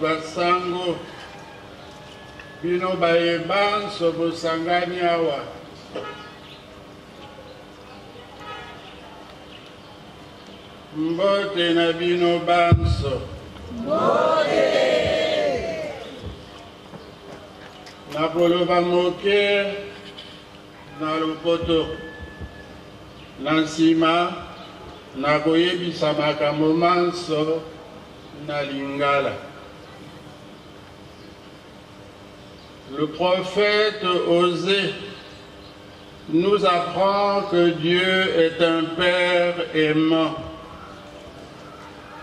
Basango bino bayebanso bosangani awa mbote na bino banso mbote na koloba moke na lopoto na nsima na koyebisa makambo manso na lingala. Le prophète Osée nous apprend que Dieu est un Père aimant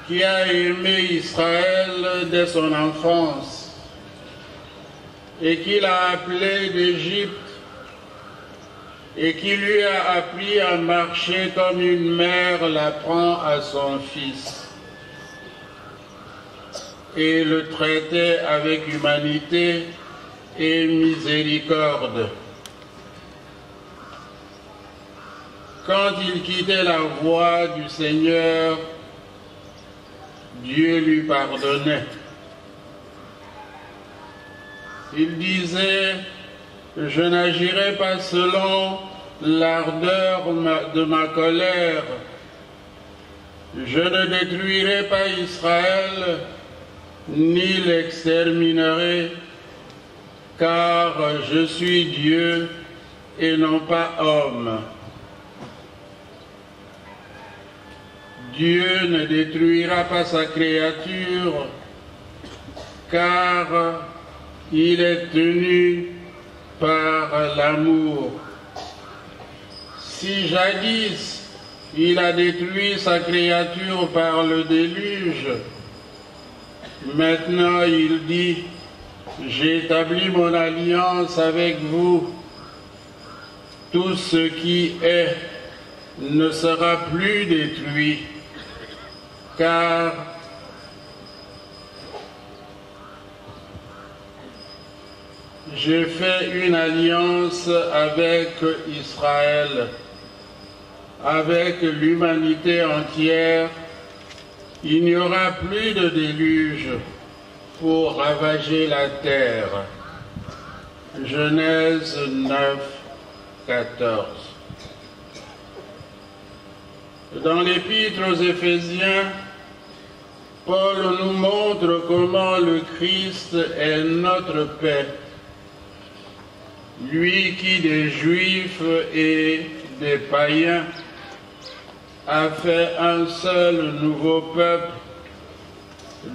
qui a aimé Israël dès son enfance et qui l'a appelé d'Égypte et qui lui a appris à marcher comme une mère l'apprend à son fils et le traitait avec humanité et miséricorde. Quand il quittait la voie du Seigneur, Dieu lui pardonnait. Il disait, je n'agirai pas selon l'ardeur de ma colère, je ne détruirai pas Israël, ni l'exterminerai, car je suis Dieu et non pas homme. Dieu ne détruira pas sa créature, car il est tenu par l'amour. Si jadis il a détruit sa créature par le déluge, maintenant il dit, j'établis mon alliance avec vous. Tout ce qui est ne sera plus détruit, car j'ai fait une alliance avec Israël, avec l'humanité entière. Il n'y aura plus de déluge pour ravager la terre. Genèse 9, 14. Dans l'épître aux Éphésiens, Paul nous montre comment le Christ est notre paix. Lui qui des Juifs et des païens a fait un seul nouveau peuple,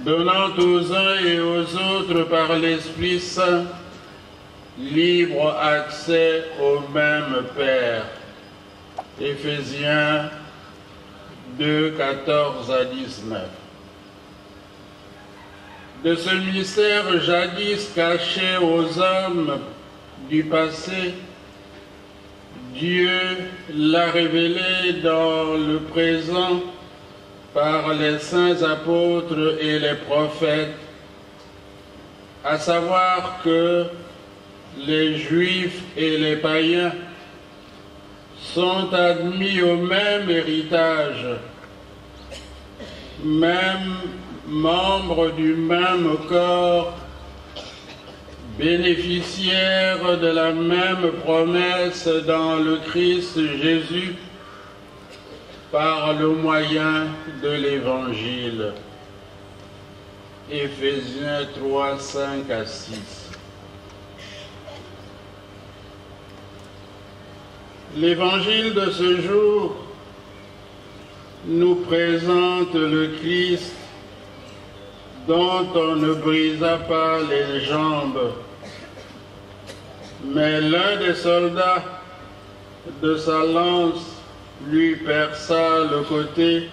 donnant aux uns et aux autres par l'Esprit Saint libre accès au même Père. Éphésiens 2, 14 à 19. De ce mystère jadis caché aux hommes du passé, Dieu l'a révélé dans le présent par les saints apôtres et les prophètes, à savoir que les Juifs et les païens sont admis au même héritage, même membres du même corps, bénéficiaires de la même promesse dans le Christ Jésus par le moyen de l'Évangile. Éphésiens 3, 5 à 6. L'Évangile de ce jour nous présente le Christ dont on ne brisa pas les jambes, mais l'un des soldats de sa lance lui perça le côté,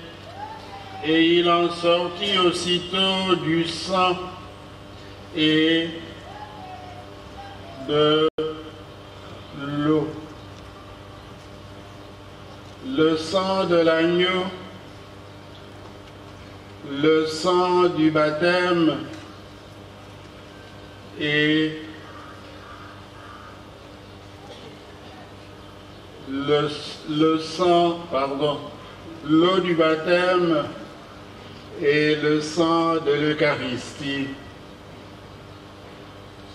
et il en sortit aussitôt du sang et de l'eau. Le sang de l'agneau, le sang du baptême et l'eau du baptême et le sang de l'Eucharistie.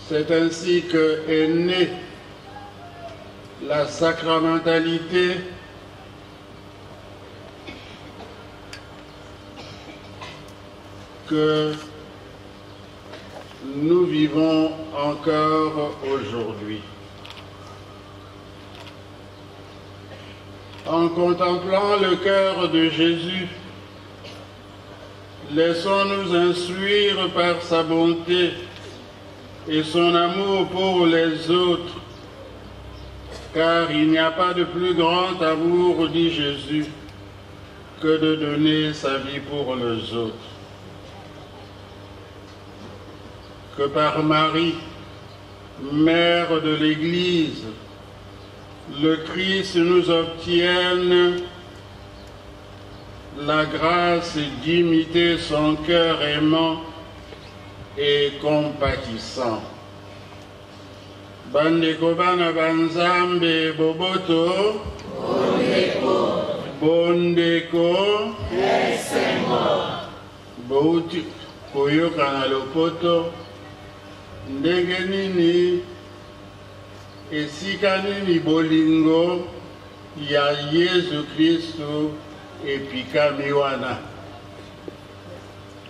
C'est ainsi que est née la sacramentalité que nous vivons encore aujourd'hui. En contemplant le cœur de Jésus, laissons-nous instruire par sa bonté et son amour pour les autres, car il n'y a pas de plus grand amour, dit Jésus, que de donner sa vie pour les autres. Que par Marie, mère de l'Église, le Christ nous obtienne la grâce d'imiter son cœur aimant et compatissant. Bandeko bana banzambe boboto, bondeko, bouti koyoka na lopoto, ndenge nini esika nini bolingo ya Yesu Kristo epikami wana.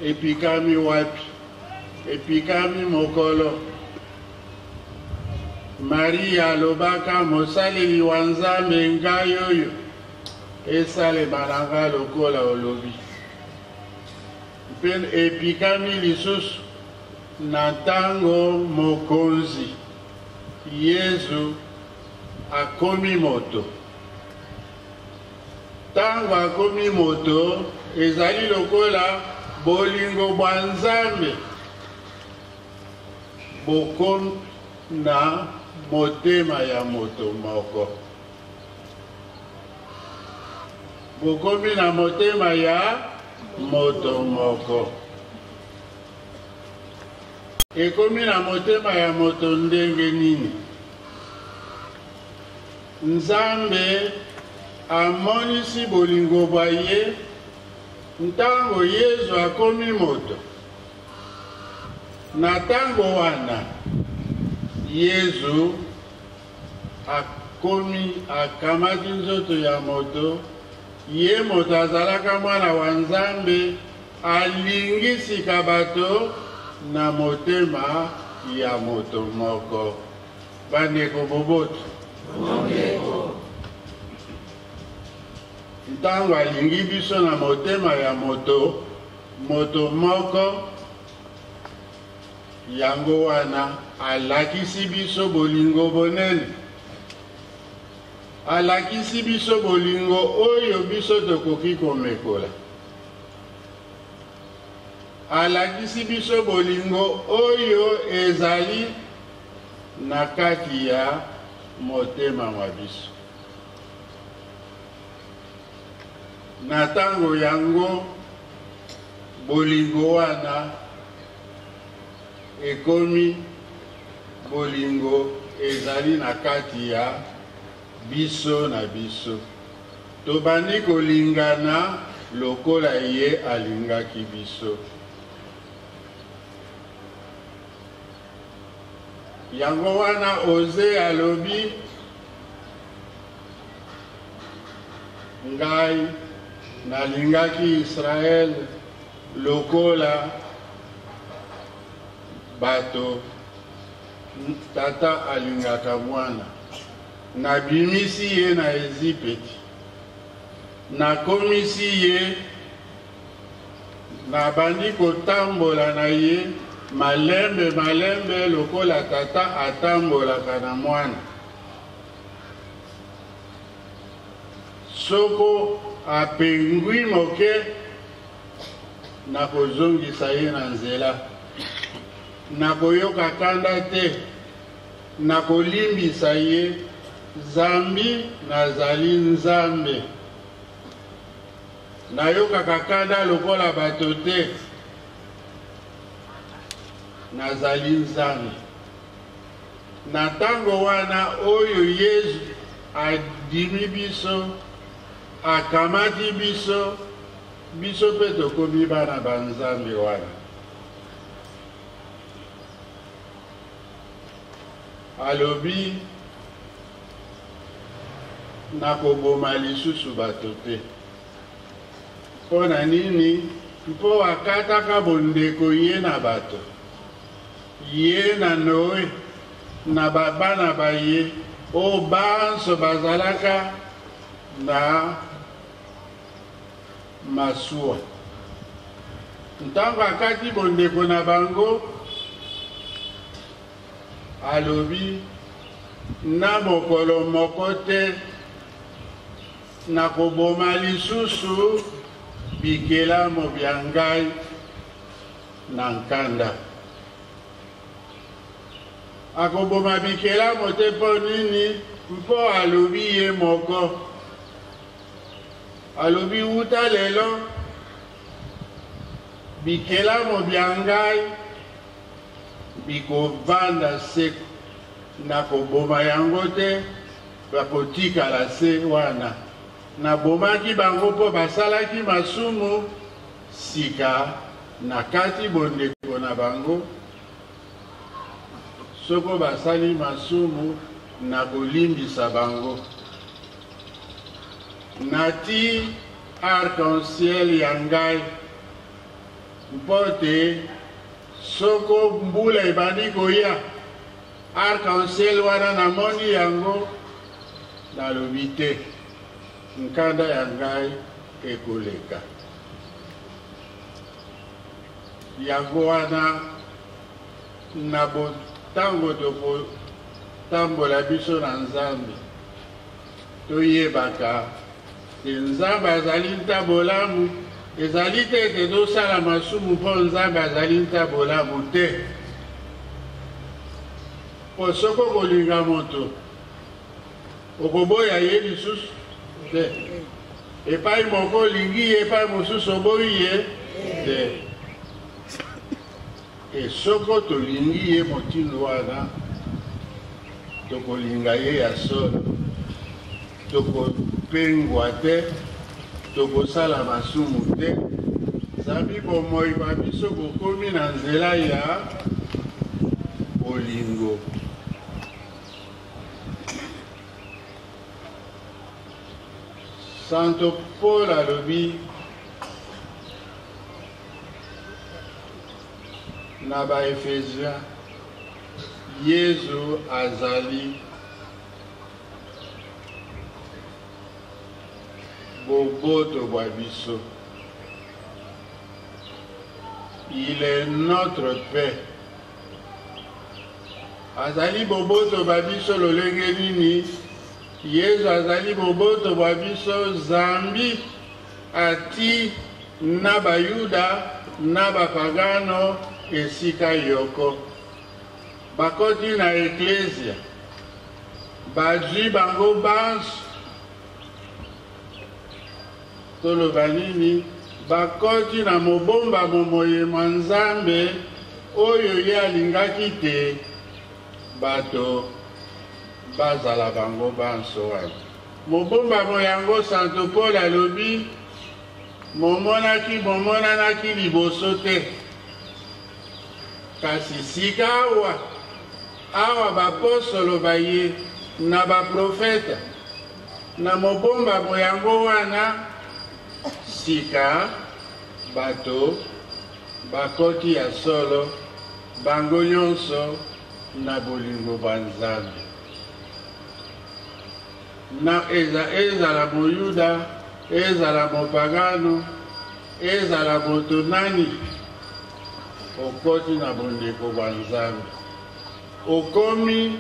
Epikami wapi? Epikami mokolo. Maria alobaka mosaleli wa Nzambe ngai oyo esalema na nga lokola olobi. Mpe epikami lisusu na ntango mokonzi Yesu akomi moto. Ntango akomi moto ezali lokola bolingo bwa Nzambe bokomi na motema ya moto moko. Bokomi na motema ya moto moko. Ekomi na motema ya moto ndenge nini? Nzambe amonisi bolingo bwa ye ntango Yesu akomi moto. Na ntango wana Yesu akomi akamati nzoto ya moto, ye moto azalaka mwana wa Nzambe, alingisika bato na motema ya moto moko. Bandeko boboto, ntango alingi biso na motema ya moto moko, yango wana alakisi biso bolingo bonene. Alakisi biso bolingo oyo biso tokoki komekola. Alakisi biso bolingo oyo ezali na kati ya motema wa biso. Na tango yango bolingo wana ekomi bolingo ezali na kati ya biso na biso. Tobandi kolingana lokola ye alingaki biso. Yango wana Oze alobi ngai nalingaki Israel lokola bato tata alingaka mwana. Nabimisi ye na Ezipeti, nakomisi ye, nabandi kotambola na ye malembe malembe lokola tata atambolaka na mwana. Soko apengwi moke nakozongisa ye na nzela, nakoyoka kanda te, nakolimbisa ye. Zambi nazali nzambe, nayokaka kanda lokola bato te, nazali nzambe. Na tango wana oyo Yesu adimi biso, akamati biso, biso pe tokomi bana banzambe wana. Alobi nakoboma lisusu bato te. Pona nini? Mpo akataka bondeko ye na bato, ye na Noe na bana ba ye o banso bazalaka na masuwa. Ntango akati bondeko na bango, alobi na mokolo moko te nakoboma lisusu bikelamo bya ngai na nkanda. Akoboma bikelamo te mpo nini? Mpo alobi ye moko, alobi wuta lelo bikelamo bya ngai bikovanda seko, nakoboma yango te, bakotikala se wana. Nabomaki bango mpo basalaki masumu sika na kati bondeko na bango. Soko basali masumu nakolimbisa bango. Nati arc-en-ciel ya ngai mpo te soko mbula ebandi koya, arc-en-ciel wana namoni yango, nalobi te, nkanda ya ngai ekoleka. Yango wana na botango tokotambola biso na Nzambe, toyebaka te Nzambe azali ntabolamu. Ezali te ete tosala masumu mpo Nzambe azali ntabolamu te. Po soko kolinga moto okoboya ye lisusu te. Epai moko olingi ye, epai mosusu oboyi ye te. Soko tolingi ye motindo wana, tokolinga ye ya solo, tokopengwa te, tokosala masumu te. Zambi bomoi babiso bokomi na nzela ya bolingo. Santo Paul alobi na ba Efesien, Yesu azali boboto bwa biso. Il est notre paix. Azali boboto bwa biso lolenge nini? Yesu azali boboto bwa biso. Zambi ati na bayuda na bapagano esika yoko. Bakoti na eklesia, bazwi bango banso, toloba nini? Bakoti na mobomba momoye mwa Nzambe oyo ye alingaki te, bato bazala bango banso wana. Mobomba moyango Santo Paul alobi momonanaki liboso te. Kasi sika awa bapostolo baye na baprofeta na mobomba moyango wana sika bato bakoti ya solo bango nyonso na bolingo bwa Nzambe. Na ezala moyuda, ezala mopagano, ezala moto nani, okoti na bondeko bwa Nzambe. Okomi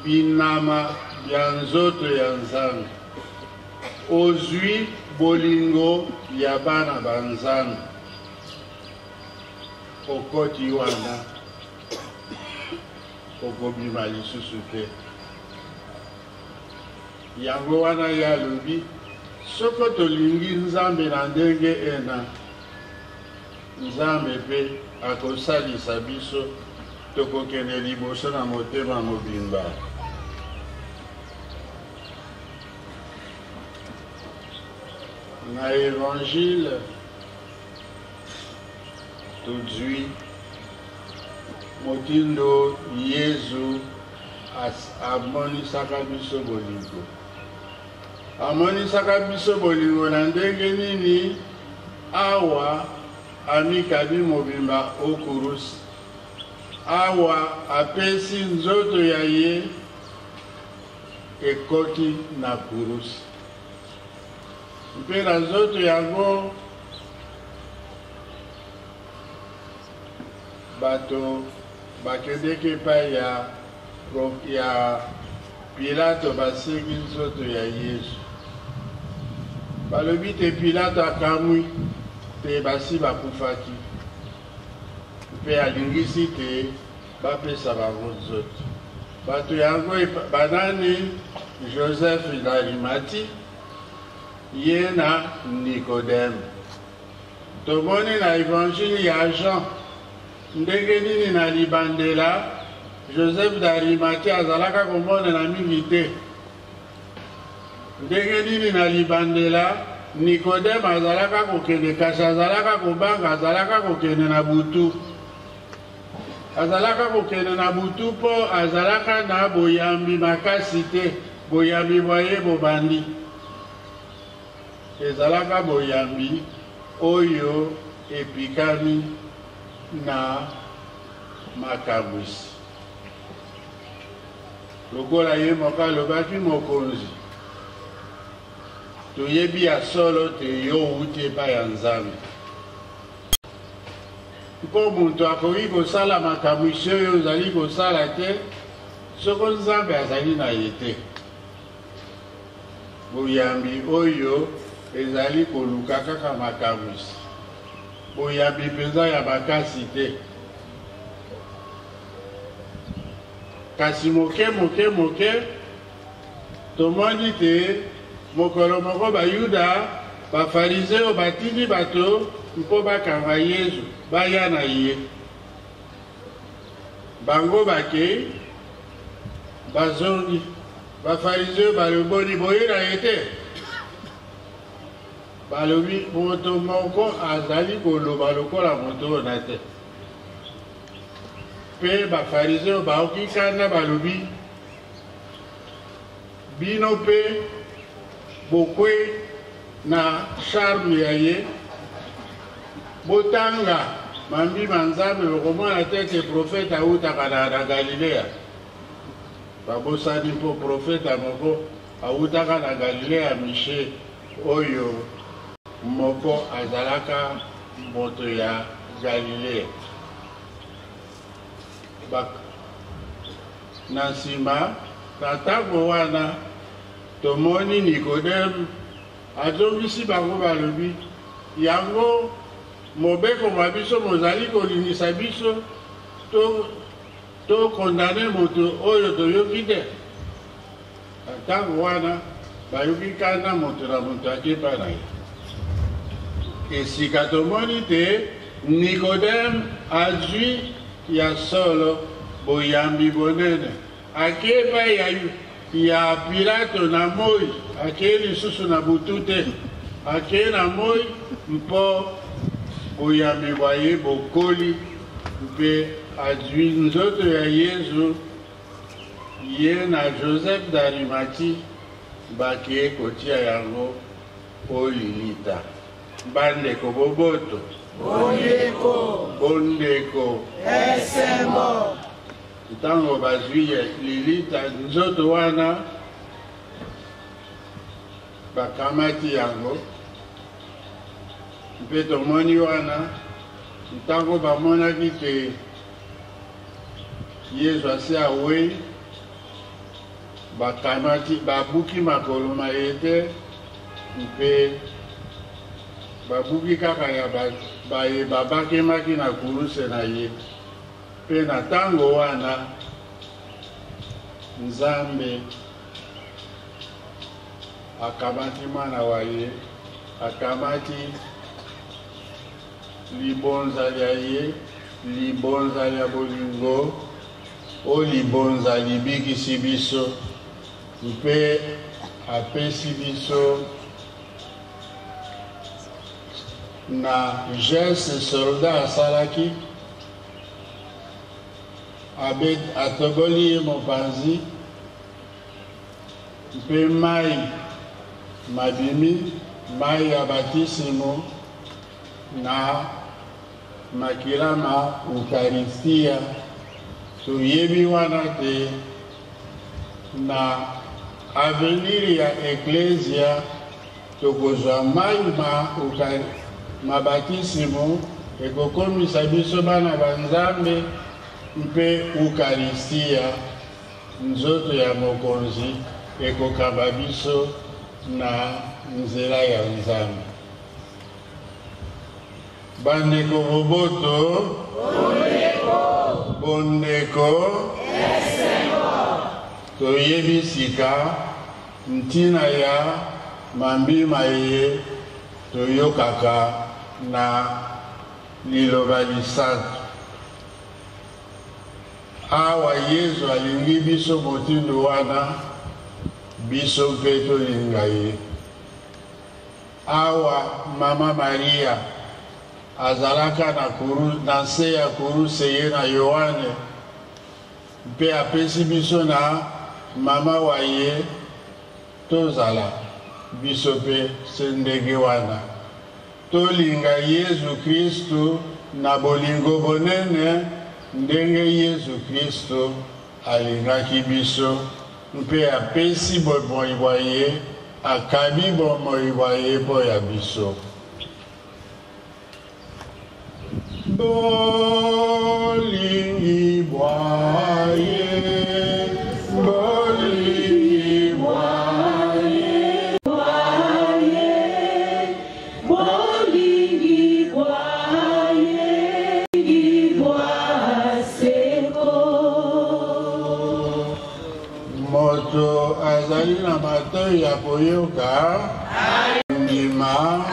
binama bya nzoto ya Nzambe. Ozwi bolingo ya bana ba Nzambe. Okoti wana okobima lisusu te. Yango wana ya lobi soko tolingi Nzambe na ndenge ena, Nzambe pe akosalisa biso tokokende liboso na motema mobimba. Na évangile tozwi motindo Yesu amonisaka biso bolingo. Amonisaka biso bolingo na ndenge nini? Awa amikabi mobimba okurusi. Awa apesi nzoto ya ye ekoti na kurusi. Mpe na nzoto yango bato bakendeki epai ya Pilato baseki nzoto ya Yesu. Balobi te Pilato akamwi te basi bakufaki. Mpe alingisi te bapesa bango nzoto. Bato yango banani Joseph d'Arimati ye na Nicodème. Tomoni na évangile ya Jean ndenge nini na libandela Joseph d'Arimati azalaka komonana mingi te. Ndenge nini na libandela Nicodème azalaka kokende kasi azalaka kobanga, azalaka kokende na butu. Azalaka kokende na butu po azalaka na boyambi makasi te, boyambi boye bobandi. Ezalaka boyambi oyo epikani na makabwisi. Lokola ye moka alobaki mokonzi, toyebi ya solo te yo uti epai ya Nzambe. Mpo moto akoki kosala makabwisi oyo ozali kosala te, soko Nzambe azali na ye te. Boyambi oyo ezali koluka kaka makabwisi. Boyambi mpenza ya makasi te. Kasi moke tomoni te mokolo moko bayuda bafarizeo batindi bato mpo bakanga Yesu baya na ye. Bango bake bazongi bafarizeo baloboni boye na ye te. Balobi moto moko azali koloba lokola moto na te. Pe bafarizeo baoki kanda balobi bino pe bokwe na charme ya ye botanga mambi manzambe bokomona tete profeta autaka na Galilea. Babosani mpo profeta moko autaka na Galilea Miche oyo moko azalaka moto ya Galilea. Na nsima na ntango wana tomoni Nicodème azongisi bango balobi yango mobeko mwa biso mozali kolingisa biso to kondane moto oyo toyoki te. Na ntango wana bayoki kanda moto na moto akepa na ye. Esika tomoni te Nicodème azwi ya solo boyambi bonene akeba ya Pilato na moi akeli susu na butute akeli na moi mpo boyambi baye bokoli mpe adwi nzoto ya Yesu ye na Joseph d'Arimathie bakie kotia yango olilita bandeko boboto bondeko esembo ntango bazwi lilita nzoto wana bakamati yango mpe tomoni wana ntango bamonaki te Yesu asi awei bakamati babuki makolo na ye te mpe babuki kaka ya baye babakemaki na kuruse na ye mpe na ntango wana Nzambe akamati mwana wa ye akamati libonza lya ye libonza lya bolingo o libonza libikisi biso mpe apesi biso na geste soldat asalaki atoboli ye mopanzi mpe mai mabimi mai ya batisimo na makila ma Eucharistia toyebi wana te na avenir ya Ecclesia tokozwa mai ma batisimo ekokomisa biso bana banzambe mpe Eucharistia nzoto ya mokonzi ekokamba biso na nzela ya Nzambe. Bandeko boboto bondeko toyebi sika ntina ya mambima ye toyokaka na liloba lisantu awa Yesu alingi biso motindo wana biso mpe tolinga ye awa Mama Maria azalaka na nse ya kuruse ye na Yohane mpe apesi biso na mama wa ye tozala biso mpe se ndenge wana tolinga Yesu Kristu na bolingo bonene ndenge Yesu Kristu alingaki biso mpe apesi bomoi bwa ye akabi bomoi bwa ye mpo ya biso. Bolingi bwaye, bolingi bwaye, bolingi bwaye, bwaseko. Moto azali na matoi ya koyoka ndima